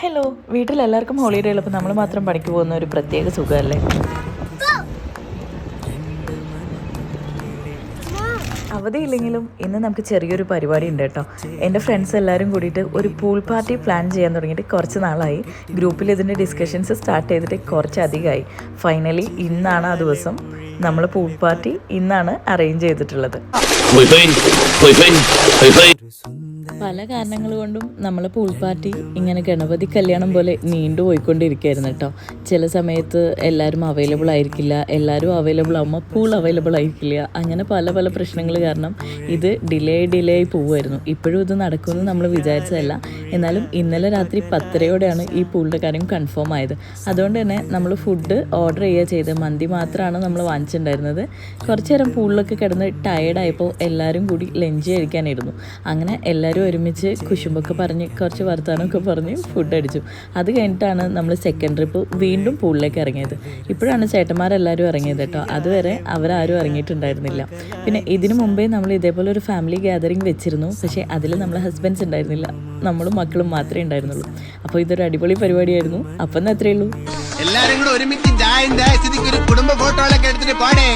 Hello, വീട്ടിലെല്ലാവർക്കും holiday ഉള്ളപ്പോൾ നമ്മൾ മാത്രം പണിക്ക് പോകുന്ന ഒരു പ്രത്യേക സുഖമല്ലേ. അവധിയില്ലെങ്കിലും ഇന്ന് നമുക്ക് ചെറിയൊരു പരിപാടി ഉണ്ട് കേട്ടോ. എൻ്റെ ഫ്രണ്ട്സ് എല്ലാവരും കൂടിയിട്ട് ഒരു പൂൾ പാർട്ടി പ്ലാൻ ചെയ്യാൻ തുടങ്ങിയിട്ട് കുറച്ച് നാളായി. ഗ്രൂപ്പിൽ ഇതിൻ്റെ ഡിസ്കഷൻസ് സ്റ്റാർട്ട് ചെയ്തിട്ട് കുറച്ചധികമായി. ഫൈനലി ഇന്നാണ് ആ ദിവസം. നമ്മൾ പൂൾ പാർട്ടി ഇന്നാണ് അറേഞ്ച് ചെയ്തിട്ടുള്ളത്. പല കാരണങ്ങൾ കൊണ്ടും നമ്മൾ പൂൾ പാർട്ടി ഇങ്ങനെ ഗണപതി കല്യാണം പോലെ നീണ്ടു പോയിക്കൊണ്ടിരിക്കുകയായിരുന്നു കേട്ടോ. ചില സമയത്ത് എല്ലാവരും അവൈലബിൾ ആയിരിക്കില്ല, എല്ലാവരും അവൈലബിൾ ആകുമ്പോൾ പൂൾ അവൈലബിൾ ആയിരിക്കില്ല. അങ്ങനെ പല പല പ്രശ്നങ്ങൾ കാരണം ഇത് ഡിലേ ആയി പോവുമായിരുന്നു. ഇപ്പോഴും ഇത് നടക്കുമെന്ന് നമ്മൾ വിചാരിച്ചതല്ല. എന്നാലും ഇന്നലെ രാത്രി 10:30-ഓടെയാണ് ഈ പൂളിൻ്റെ കാര്യം കൺഫേം ആയത്. അതുകൊണ്ട് തന്നെ നമ്മൾ ഫുഡ് ഓർഡർ ചെയ്യുക ചെയ്തത്. മന്തി മാത്രമാണ് നമ്മൾ വാങ്ങിച്ചിട്ടുണ്ടായിരുന്നത്. കുറച്ച് നേരം പൂളിലൊക്കെ കിടന്ന് ടയേർഡായപ്പോൾ എല്ലാവരും കൂടി ലഞ്ച് കഴിക്കാനിരുന്നു. അങ്ങനെ എല്ലാവരും ഒരുമിച്ച് കുശുമ്പൊക്കെ പറഞ്ഞ് കുറച്ച് വർത്തമാനമൊക്കെ പറഞ്ഞ് ഫുഡ് അടിച്ചു. അത് കഴിഞ്ഞിട്ടാണ് നമ്മൾ സെക്കൻഡ് ട്രിപ്പ് വീണ്ടും പൂളിലേക്ക് ഇറങ്ങിയത്. ഇപ്പോഴാണ് ചേട്ടന്മാരെല്ലാവരും ഇറങ്ങിയത് കേട്ടോ. അതുവരെ അവരാരും ഇറങ്ങിയിട്ടുണ്ടായിരുന്നില്ല. പിന്നെ ഇതിനു മുമ്പേ നമ്മൾ ഇതേപോലെ ഒരു ഫാമിലി ഗ്യാതറിങ് വെച്ചിരുന്നു. പക്ഷേ അതിൽ നമ്മളെ ഹസ്ബൻഡ്സ് ഉണ്ടായിരുന്നില്ല, നമ്മളും മക്കളും മാത്രമേ ഉണ്ടായിരുന്നുള്ളൂ. അപ്പോൾ ഇതൊരു അടിപൊളി പരിപാടിയായിരുന്നു. അപ്പം അത്രയേ ഉള്ളൂ. എല്ലാവരും കൂടെ ഒരുമിച്ച് കുടുംബ ഫോട്ടോകളൊക്കെ എടുത്തിട്ട് പാടേ.